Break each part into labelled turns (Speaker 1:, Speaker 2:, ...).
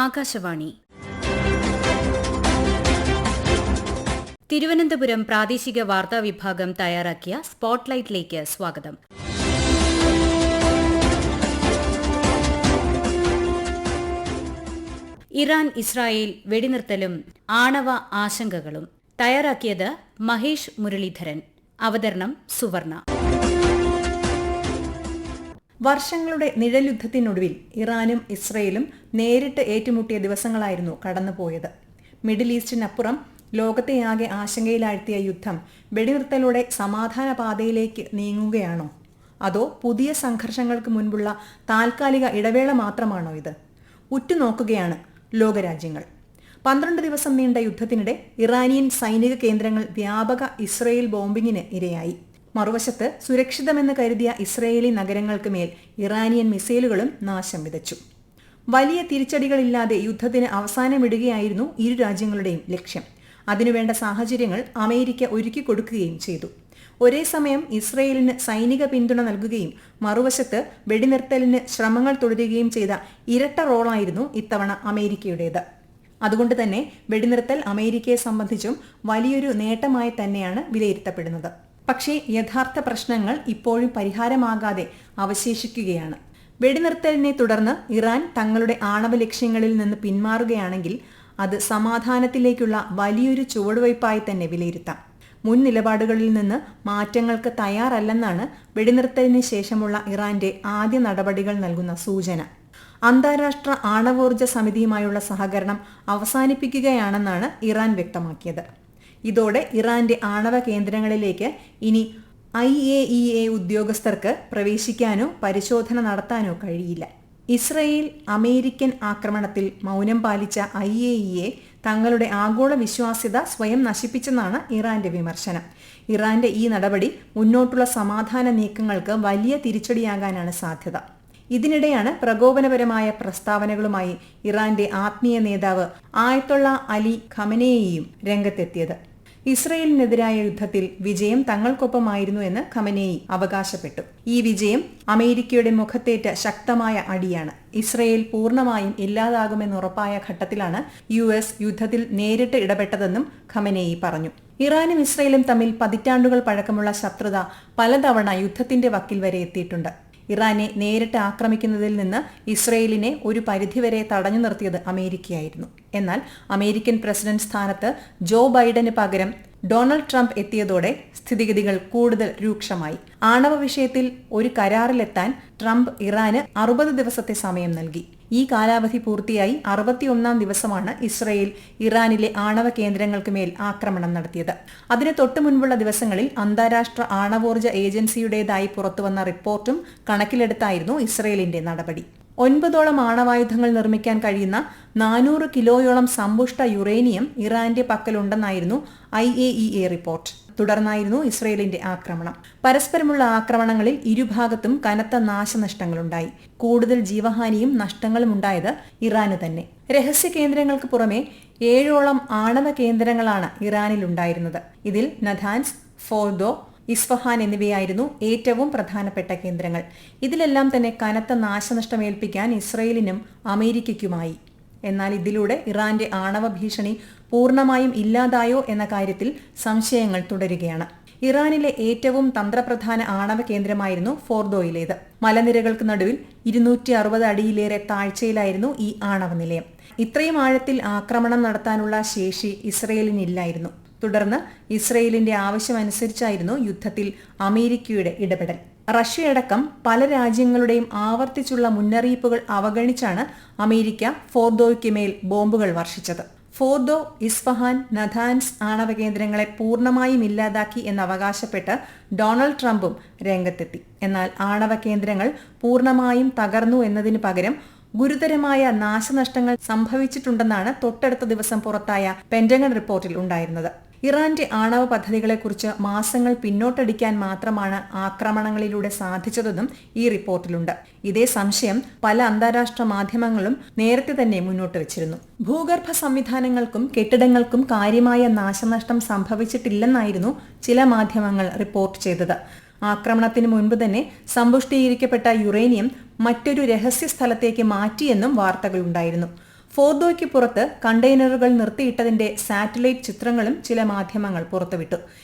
Speaker 1: ആകാശവാണി തിരുവനന്തപുരം പ്രാദേശിക വാർത്താ വിഭാഗം തയ്യാറാക്കിയ സ്പോട്ട്ലൈറ്റിലേക്ക് സ്വാഗതം. ഇറാൻ ഇസ്രായേൽ വെടിനിർത്തലും ആണവ ആശങ്കകളും. തയ്യാറാക്കിയത് മഹേഷ് മുരളീധരൻ. അവതരണം സുവർണ.
Speaker 2: വർഷങ്ങളുടെ നിഴൽയുദ്ധത്തിനൊടുവിൽ ഇറാനും ഇസ്രയേലും നേരിട്ട് ഏറ്റുമുട്ടിയ ദിവസങ്ങളായിരുന്നു കടന്നുപോയത്. മിഡിൽ ഈസ്റ്റിനപ്പുറം ലോകത്തെയാകെ ആശങ്കയിലാഴ്ത്തിയ യുദ്ധം വെടിനിർത്തലോടെ സമാധാന പാതയിലേക്ക് നീങ്ങുകയാണോ? അതോ പുതിയ സംഘർഷങ്ങൾക്ക് മുൻപുള്ള താൽക്കാലിക ഇടവേള മാത്രമാണോ ഇത്? ഉറ്റുനോക്കുകയാണ് ലോകരാജ്യങ്ങൾ. 12 ദിവസം നീണ്ട യുദ്ധത്തിനിടെ ഇറാനിയൻ സൈനിക കേന്ദ്രങ്ങൾ വ്യാപക ഇസ്രയേൽ ബോംബിങ്ങിന് ഇരയായി. മറുവശത്ത് സുരക്ഷിതമെന്ന് കരുതിയ ഇസ്രയേലി നഗരങ്ങൾക്ക് മേൽ ഇറാനിയൻ മിസൈലുകളും നാശം വിതച്ചു. വലിയ തിരിച്ചടികളില്ലാതെ യുദ്ധത്തിന് അവസാനമിടുകയായിരുന്നു ഇരു രാജ്യങ്ങളുടെയും ലക്ഷ്യം. അതിനുവേണ്ട സാഹചര്യങ്ങൾ അമേരിക്ക ഒരുക്കിക്കൊടുക്കുകയും ചെയ്തു. ഒരേ സമയം ഇസ്രയേലിന് സൈനിക പിന്തുണ നൽകുകയും മറുവശത്ത് വെടിനിർത്തലിന് ശ്രമങ്ങൾ തുടരുകയും ചെയ്ത ഇരട്ട റോളായിരുന്നു ഇത്തവണ അമേരിക്കയുടേത്. അതുകൊണ്ട് തന്നെ വെടിനിർത്തൽ അമേരിക്കയെ സംബന്ധിച്ചും വലിയൊരു നേട്ടമായി തന്നെയാണ് വിലയിരുത്തപ്പെടുന്നത്. പക്ഷേ യഥാർത്ഥ പ്രശ്നങ്ങൾ ഇപ്പോഴും പരിഹാരമാകാതെ അവശേഷിക്കുകയാണ്. വെടിനിർത്തലിനെ തുടർന്ന് ഇറാൻ തങ്ങളുടെ ആണവ ലക്ഷ്യങ്ങളിൽ നിന്ന് പിന്മാറുകയാണെങ്കിൽ അത് സമാധാനത്തിലേക്കുള്ള വലിയൊരു ചുവടുവയ്പായി തന്നെ വിലയിരുത്താം. മുൻ നിലപാടുകളിൽ നിന്ന് മാറ്റങ്ങൾക്ക് തയ്യാറല്ലെന്നാണ് വെടിനിർത്തലിന് ശേഷമുള്ള ഇറാന്റെ ആദ്യ നടപടികൾ നൽകുന്ന സൂചന. അന്താരാഷ്ട്ര ആണവോർജ്ജ സമിതിയുമായുള്ള സഹകരണം അവസാനിപ്പിക്കുകയാണെന്നാണ് ഇറാൻ വ്യക്തമാക്കിയത്. ഇതോടെ ഇറാന്റെ ആണവ കേന്ദ്രങ്ങളിലേക്ക് ഇനി IAEA ഉദ്യോഗസ്ഥർക്ക് പ്രവേശിക്കാനോ പരിശോധന നടത്താനോ കഴിയില്ല. ഇസ്രയേൽ അമേരിക്കൻ ആക്രമണത്തിൽ മൗനം പാലിച്ച IAEA തങ്ങളുടെ ആഗോള വിശ്വാസ്യത സ്വയം നശിപ്പിച്ചെന്നാണ് ഇറാന്റെ വിമർശനം. ഇറാന്റെ ഈ നടപടി മുന്നോട്ടുള്ള സമാധാന നീക്കങ്ങൾക്ക് വലിയ തിരിച്ചടിയാകാനാണ് സാധ്യത. ഇതിനിടെയാണ് പ്രകോപനപരമായ പ്രസ്താവനകളുമായി ഇറാന്റെ ആത്മീയ നേതാവ് ആയതൊള്ള അലി ഖമനേയിയും രംഗത്തെത്തിയത്. ഇസ്രയേലിനെതിരായ യുദ്ധത്തിൽ വിജയം തങ്ങൾക്കൊപ്പമായിരുന്നു എന്ന് ഖമനേയി അവകാശപ്പെട്ടു. ഈ വിജയം അമേരിക്കയുടെ മുഖത്തേറ്റ ശക്തമായ അടിയാണ്. ഇസ്രയേൽ പൂർണ്ണമായും ഇല്ലാതാകുമെന്നുറപ്പായ ഘട്ടത്തിലാണ് US യുദ്ധത്തിൽ നേരിട്ട് ഇടപെട്ടതെന്നും ഖമനേയി പറഞ്ഞു. ഇറാനും ഇസ്രയേലും തമ്മിൽ പതിറ്റാണ്ടുകൾ പഴക്കമുള്ള ശത്രുത പലതവണ യുദ്ധത്തിന്റെ വക്കിൽ വരെ എത്തിയിട്ടുണ്ട്. ഇറാനെ നേരിട്ട് ആക്രമിക്കുന്നതിൽ നിന്ന് ഇസ്രയേലിനെ ഒരു പരിധിവരെ തടഞ്ഞു നിർത്തിയത് അമേരിക്കയായിരുന്നു. എന്നാൽ അമേരിക്കൻ പ്രസിഡന്റ് സ്ഥാനത്ത് ജോ ബൈഡന് പകരം ഡൊണാൾഡ് ട്രംപ് എത്തിയതോടെ സ്ഥിതിഗതികൾ കൂടുതൽ രൂക്ഷമായി. ആണവ വിഷയത്തിൽ ഒരു കരാറിലെത്താൻ ട്രംപ് ഇറാന് 60 ദിവസത്തെ സമയം നൽകി. ഈ കാലാവധി പൂർത്തിയായി 61ാം ദിവസമാണ് ഇസ്രയേൽ ഇറാനിലെ ആണവ കേന്ദ്രങ്ങൾക്ക് മേൽ ആക്രമണം നടത്തിയത്. അതിന് തൊട്ടു മുൻപുള്ള ദിവസങ്ങളിൽ അന്താരാഷ്ട്ര ആണവോർജ്ജ ഏജൻസിയുടേതായി പുറത്തുവന്ന റിപ്പോർട്ടും കണക്കിലെടുത്തായിരുന്നു ഇസ്രയേലിന്റെ നടപടി. 9ഓളം ആണവായുധങ്ങൾ നിർമ്മിക്കാൻ കഴിയുന്ന 400 കിലോയോളം സമ്പുഷ്ട യുറേനിയം ഇറാന്റെ പക്കലുണ്ടെന്നായിരുന്നു IAEA റിപ്പോർട്ട്. തുടർന്നായിരുന്നു ഇസ്രയേലിന്റെ ആക്രമണം. പരസ്പരമുള്ള ആക്രമണങ്ങളിൽ ഇരുഭാഗത്തും കനത്ത നാശനഷ്ടങ്ങളുണ്ടായി. കൂടുതൽ ജീവഹാനിയും നഷ്ടങ്ങളും ഉണ്ടായത് ഇറാന് തന്നെ. രഹസ്യ കേന്ദ്രങ്ങൾക്ക് പുറമെ 7ഓളം ആണവ കേന്ദ്രങ്ങളാണ് ഇറാനിലുണ്ടായിരുന്നത്. ഇതിൽ നഥാൻസ്, ഫോർദോ, ഇസ്ഫഹാൻ എന്നിവയായിരുന്നു ഏറ്റവും പ്രധാനപ്പെട്ട കേന്ദ്രങ്ങൾ. ഇതിലെല്ലാം തന്നെ കനത്ത നാശനഷ്ടമേൽപ്പിക്കാൻ ഇസ്രയേലിനും അമേരിക്കയ്ക്കുമായി. എന്നാൽ ഇതിലൂടെ ഇറാന്റെ ആണവ ഭീഷണി പൂർണ്ണമായും ഇല്ലാതായോ എന്ന കാര്യത്തിൽ സംശയങ്ങൾ തുടരുകയാണ്. ഇറാനിലെ ഏറ്റവും തന്ത്രപ്രധാന ആണവ കേന്ദ്രമായിരുന്നു ഫോർദോയിലേത്. മലനിരകൾക്ക് നടുവിൽ 260 അടിയിലേറെ താഴ്ചയിലായിരുന്നു ഈ ആണവ നിലയം. ഇത്രയും ആഴത്തിൽ ആക്രമണം നടത്താനുള്ള ശേഷി ഇസ്രയേലിനില്ലായിരുന്നു. തുടർന്ന് ഇസ്രയേലിന്റെ ആവശ്യമനുസരിച്ചായിരുന്നു യുദ്ധത്തിൽ അമേരിക്കയുടെ ഇടപെടൽ. റഷ്യയടക്കം പല രാജ്യങ്ങളുടെയും ആവർത്തിച്ചുള്ള മുന്നറിയിപ്പുകൾ അവഗണിച്ചാണ് അമേരിക്ക ഫോർദോയ്ക്ക് മേൽ ബോംബുകൾ വർഷിച്ചത്. ഫോർദോ, ഇസ്ഫഹാൻ, നഥാൻസ് ആണവ കേന്ദ്രങ്ങളെ പൂർണ്ണമായും ഇല്ലാതാക്കി എന്നവകാശപ്പെട്ട് ഡൊണാൾഡ് ട്രംപും രംഗത്തെത്തി. എന്നാൽ ആണവ കേന്ദ്രങ്ങൾ പൂർണ്ണമായും തകർന്നു എന്നതിനു പകരം ഗുരുതരമായ നാശനഷ്ടങ്ങൾ സംഭവിച്ചിട്ടുണ്ടെന്നാണ് തൊട്ടടുത്ത ദിവസം പുറത്തായ പെന്റഗൺ റിപ്പോർട്ടിൽ ഉണ്ടായിരുന്നത്. ഇറാന്റെ ആണവ പദ്ധതികളെക്കുറിച്ച് മാസങ്ങൾ പിന്നോട്ടടിക്കാൻ മാത്രമാണ് ആക്രമണങ്ങളിലൂടെ സാധിച്ചതെന്നും ഈ റിപ്പോർട്ടിലുണ്ട്. ഇതേ സംശയം പല അന്താരാഷ്ട്ര മാധ്യമങ്ങളും നേരത്തെ തന്നെ മുന്നോട്ട് വച്ചിരുന്നു. ഭൂഗർഭ സംവിധാനങ്ങൾക്കും കെട്ടിടങ്ങൾക്കും കാര്യമായ നാശനഷ്ടം സംഭവിച്ചിട്ടില്ലെന്നായിരുന്നു ചില മാധ്യമങ്ങൾ റിപ്പോർട്ട് ചെയ്തത്. ആക്രമണത്തിന് മുൻപ് തന്നെ സമ്പുഷ്ടീകരിക്കപ്പെട്ട യുറേനിയം മറ്റൊരു രഹസ്യ സ്ഥലത്തേക്ക് മാറ്റിയെന്നും വാർത്തകളുണ്ടായിരുന്നു. ഫോർദോയ്ക്ക് പുറത്ത് കണ്ടെയ്നറുകൾ നിർത്തിയിട്ടതിന്റെ സാറ്റലൈറ്റ് ചിത്രങ്ങളും ചില മാധ്യമങ്ങൾ പുറത്തുവിട്ടു.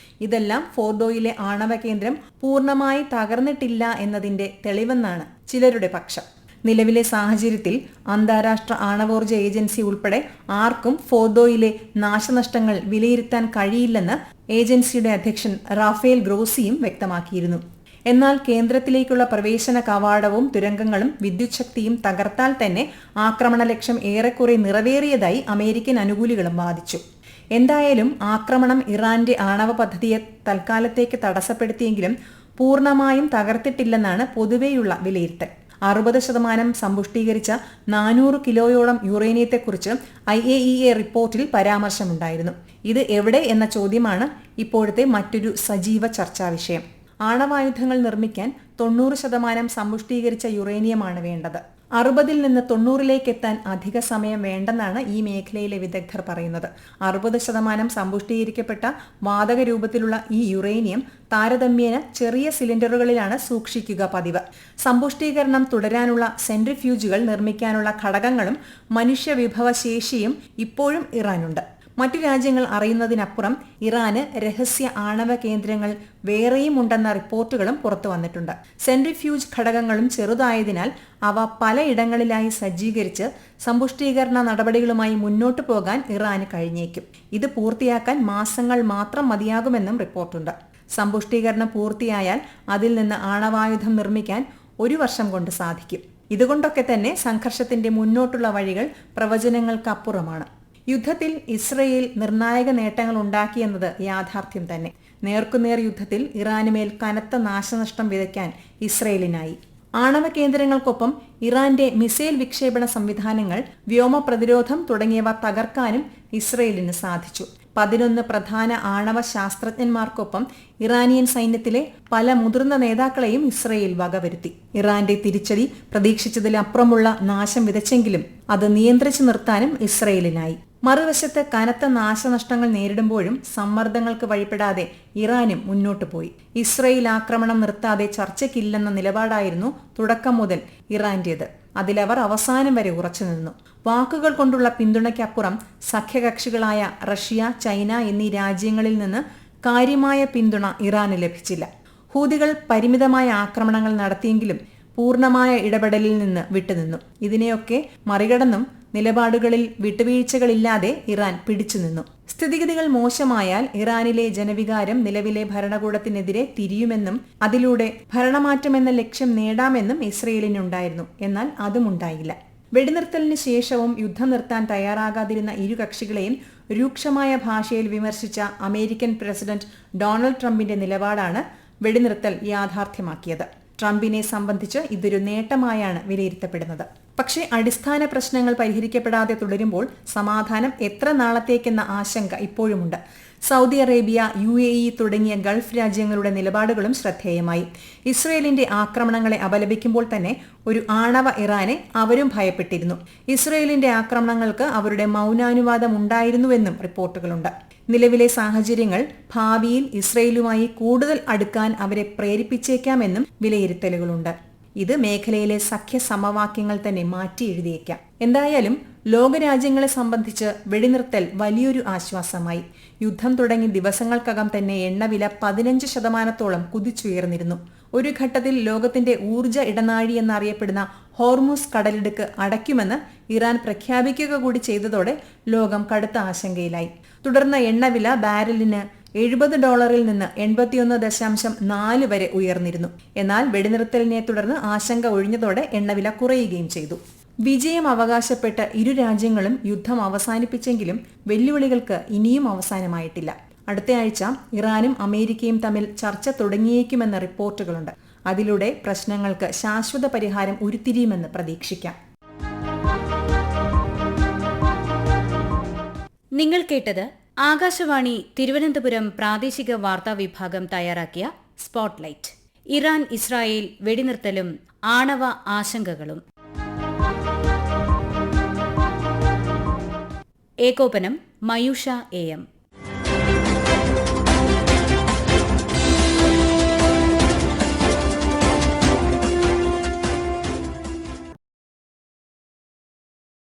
Speaker 2: ഇതെല്ലാം ഫോർദോയിലെ ആണവ കേന്ദ്രം പൂർണ്ണമായി തകർന്നിട്ടില്ല എന്നതിന്റെ തെളിവെന്നാണ് ചിലരുടെ പക്ഷം. നിലവിലെ സാഹചര്യത്തിൽ അന്താരാഷ്ട്ര ആണവോർജ്ജ ഏജൻസി ഉൾപ്പെടെ ആർക്കും ഫോർദോയിലെ നാശനഷ്ടങ്ങൾ വിലയിരുത്താൻ കഴിയില്ലെന്ന് ഏജൻസിയുടെ അധ്യക്ഷൻ റാഫേൽ ഗ്രോസിയും വ്യക്തമാക്കിയിരുന്നു. എന്നാൽ കേന്ദ്രത്തിലേക്കുള്ള പ്രവേശന കവാടവും തുരങ്കങ്ങളും വിദ്യുത് ശക്തിയും തകർത്താൽ തന്നെ ആക്രമണ ലക്ഷ്യം ഏറെക്കുറെ നിറവേറിയതായി അമേരിക്കൻ അനുകൂലികളും വാദിച്ചു. എന്തായാലും ആക്രമണം ഇറാന്റെ ആണവ പദ്ധതിയെ തൽക്കാലത്തേക്ക് തടസ്സപ്പെടുത്തിയെങ്കിലും പൂർണ്ണമായും തകർത്തിട്ടില്ലെന്നാണ് പൊതുവെയുള്ള വിലയിരുത്തൽ. 60% സമ്പുഷ്ടീകരിച്ച 400 കിലോയോളം യുറേനിയത്തെക്കുറിച്ച് IAEA റിപ്പോർട്ടിൽ പരാമർശമുണ്ടായിരുന്നു. ഇത് എവിടെ എന്ന ചോദ്യമാണ് ഇപ്പോഴത്തെ മറ്റൊരു സജീവ ചർച്ചാ വിഷയം. ആണവായുധങ്ങൾ നിർമ്മിക്കാൻ 90% സമ്പുഷ്ടീകരിച്ച യുറേനിയമാണ് വേണ്ടത്. 60-ൽ നിന്ന് 90-ലേക്ക് എത്താൻ അധിക സമയം വേണ്ടെന്നാണ് ഈ മേഖലയിലെ വിദഗ്ധർ പറയുന്നത്. 60% സമ്പുഷ്ടീകരിക്കപ്പെട്ട വാതക രൂപത്തിലുള്ള ഈ യുറേനിയം താരതമ്യേന ചെറിയ സിലിണ്ടറുകളിലാണ് സൂക്ഷിക്കുക പതിവ്. സമ്പുഷ്ടീകരണം തുടരാനുള്ള സെൻട്രിഫ്യൂജുകൾ നിർമ്മിക്കാനുള്ള ഘടകങ്ങളും മനുഷ്യവിഭവശേഷിയും ഇപ്പോഴും ഇറാനുണ്ട്. മറ്റു രാജ്യങ്ങൾ അറിയുന്നതിനപ്പുറം ഇറാന് രഹസ്യ ആണവ കേന്ദ്രങ്ങൾ വേറെയും ഉണ്ടെന്ന റിപ്പോർട്ടുകളും പുറത്തു വന്നിട്ടുണ്ട്. സെൻട്രിഫ്യൂജ് ഘടകങ്ങളും ചെറുതായതിനാൽ അവ പലയിടങ്ങളിലായി സജ്ജീകരിച്ച് സമ്പുഷ്ടീകരണ നടപടികളുമായി മുന്നോട്ടു പോകാൻ ഇറാന് കഴിഞ്ഞേക്കും. ഇത് പൂർത്തിയാക്കാൻ മാസങ്ങൾ മാത്രം മതിയാകുമെന്നും റിപ്പോർട്ടുണ്ട്. സമ്പുഷ്ടീകരണം പൂർത്തിയായാൽ അതിൽ നിന്ന് ആണവായുധം നിർമ്മിക്കാൻ 1 വർഷം കൊണ്ട് സാധിക്കും. ഇതുകൊണ്ടൊക്കെ തന്നെ സംഘർഷത്തിന്റെ മുന്നോട്ടുള്ള വഴികൾ പ്രവചനങ്ങൾക്കപ്പുറമാണ്. യുദ്ധത്തിൽ ഇസ്രയേൽ നിർണായക നേട്ടങ്ങൾ ഉണ്ടാക്കിയെന്നത് യാഥാർത്ഥ്യം തന്നെ. നേർക്കുനേർ യുദ്ധത്തിൽ ഇറാനുമേൽ കനത്ത നാശനഷ്ടം വിതയ്ക്കാൻ ഇസ്രയേലിനായി. ആണവ കേന്ദ്രങ്ങൾക്കൊപ്പം ഇറാന്റെ മിസൈൽ വിക്ഷേപണ സംവിധാനങ്ങൾ, വ്യോമ പ്രതിരോധം തുടങ്ങിയവ തകർക്കാനും ഇസ്രയേലിന് സാധിച്ചു. 11 പ്രധാന ആണവ ശാസ്ത്രജ്ഞന്മാർക്കൊപ്പം ഇറാനിയൻ സൈന്യത്തിലെ പല മുതിർന്ന നേതാക്കളെയും ഇസ്രയേൽ വകവരുത്തി. ഇറാന്റെ തിരിച്ചടി പ്രതീക്ഷിച്ചതിലപ്പുറമുള്ള നാശം വിതച്ചെങ്കിലും അത് നിയന്ത്രിച്ചു നിർത്താനും ഇസ്രയേലിനായി. മറുവശത്ത് കനത്ത നാശനഷ്ടങ്ങൾ നേരിടുമ്പോഴും സമ്മർദ്ദങ്ങൾക്ക് വഴിപ്പെടാതെ ഇറാനും മുന്നോട്ടു പോയി. ഇസ്രയേൽ ആക്രമണം നിർത്താതെ ചർച്ചയ്ക്കില്ലെന്ന നിലപാടായിരുന്നു തുടക്കം മുതൽ ഇറാന്റേത്. അതിലവർ അവസാനം വരെ ഉറച്ചുനിന്നു. വാക്കുകൾ കൊണ്ടുള്ള പിന്തുണയ്ക്കപ്പുറം സഖ്യകക്ഷികളായ റഷ്യ, ചൈന എന്നീ രാജ്യങ്ങളിൽ നിന്ന് കാര്യമായ പിന്തുണ ഇറാന് ലഭിച്ചില്ല. ഹൂതികൾ പരിമിതമായ ആക്രമണങ്ങൾ നടത്തിയെങ്കിലും പൂർണ്ണമായ ഇടപെടലിൽ നിന്ന് വിട്ടുനിന്നു. ഇതിനെയൊക്കെ മറികടന്നും നിലപാടുകളിൽ വിട്ടുവീഴ്ചകളില്ലാതെ ഇറാൻ പിടിച്ചുനിന്നു. സ്ഥിതിഗതികൾ മോശമായാൽ ഇറാനിലെ ജനവികാരം നിലവിലെ ഭരണകൂടത്തിനെതിരെ തിരിയുമെന്നും അതിലൂടെ ഭരണമാറ്റമെന്ന ലക്ഷ്യം നേടാമെന്നും ഇസ്രയേലിനുണ്ടായിരുന്നു. എന്നാൽ അതും ഉണ്ടായില്ല. വെടിനിർത്തലിന് ശേഷവും യുദ്ധം നിർത്താൻ തയ്യാറാകാതിരുന്ന ഇരു കക്ഷികളെയും രൂക്ഷമായ ഭാഷയിൽ വിമർശിച്ച അമേരിക്കൻ പ്രസിഡന്റ് ഡൊണാൾഡ് ട്രംപിന്റെ നിലപാടാണ് വെടിനിർത്തൽ യാഥാർത്ഥ്യമാക്കിയത്. ട്രംപിനെ സംബന്ധിച്ച് ഇതൊരു നേട്ടമായാണ് വിലയിരുത്തപ്പെടുന്നത്. പക്ഷേ അടിസ്ഥാന പ്രശ്നങ്ങൾ പരിഹരിക്കപ്പെടാതെ തുടരുമ്പോൾ സമാധാനം എത്ര നാളത്തേക്കെന്ന ആശങ്ക ഇപ്പോഴുമുണ്ട്. സൗദി അറേബ്യ, UAE തുടങ്ങിയ ഗൾഫ് രാജ്യങ്ങളുടെ നിലപാടുകളും ശ്രദ്ധേയമായി. ഇസ്രയേലിന്റെ ആക്രമണങ്ങളെ അപലപിക്കുമ്പോൾ തന്നെ ഒരു ആണവ ഇറാനെ അവരും ഭയപ്പെട്ടിരുന്നു. ഇസ്രയേലിന്റെ ആക്രമണങ്ങൾക്ക് അവരുടെ മൗനാനുവാദം ഉണ്ടായിരുന്നുവെന്നും റിപ്പോർട്ടുകളുണ്ട്. നിലവിലെ സാഹചര്യങ്ങൾ ഭാവിയിൽ ഇസ്രയേലുമായി കൂടുതൽ അടുക്കാൻ അവരെ പ്രേരിപ്പിച്ചേക്കാമെന്നും വിലയിരുത്തലുകളുണ്ട്. ഇത് മേഖലയിലെ സഖ്യ സമവാക്യങ്ങൾ തന്നെ മാറ്റി എഴുതിയേക്കാം. എന്തായാലും ലോകരാജ്യങ്ങളെ സംബന്ധിച്ച് വെടിനിർത്തൽ വലിയൊരു ആശ്വാസമായി. യുദ്ധം തുടങ്ങി ദിവസങ്ങൾക്കകം തന്നെ എണ്ണവില 15% കുതിച്ചുയർന്നിരുന്നു. ഒരു ഘട്ടത്തിൽ ലോകത്തിന്റെ ഊർജ്ജ ഇടനാഴി എന്നറിയപ്പെടുന്ന ഹോർമുസ് കടലിടുക്ക് അടയ്ക്കുമെന്ന് ഇറാൻ പ്രഖ്യാപിക്കുക കൂടി ചെയ്തതോടെ ലോകം കടുത്ത ആശങ്കയിലായി. തുടർന്ന് എണ്ണവില ബാരലിന് $70 നിന്ന് 81.4 വരെ ഉയർന്നിരുന്നു. എന്നാൽ വെടിനിർത്തലിനെ തുടർന്ന് ആശങ്ക ഒഴിഞ്ഞതോടെ എണ്ണവില കുറയുകയും ചെയ്തു. വിജയം അവകാശപ്പെട്ട് ഇരു രാജ്യങ്ങളും യുദ്ധം അവസാനിപ്പിച്ചെങ്കിലും വെല്ലുവിളികൾക്ക് ഇനിയും അവസാനമായിട്ടില്ല. അടുത്തയാഴ്ച ഇറാനും അമേരിക്കയും തമ്മിൽ ചർച്ച തുടങ്ങിയേക്കുമെന്ന റിപ്പോർട്ടുകളുണ്ട്. അതിലൂടെ പ്രശ്നങ്ങൾക്ക് ശാശ്വത പരിഹാരം ഉരുത്തിരിയുമെന്ന് പ്രതീക്ഷിക്കാം.
Speaker 1: നിങ്ങൾ കേട്ടത് ആകാശവാണി തിരുവനന്തപുരം പ്രാദേശിക വാർത്താ വിഭാഗം തയ്യാറാക്കിയ സ്പോട്ട്ലൈറ്റ്. ഇറാൻ ഇസ്രായേൽ വെടിനിർത്തലും ആണവ ആശങ്കകളും. ഏകോപനം മയൂഷ AM.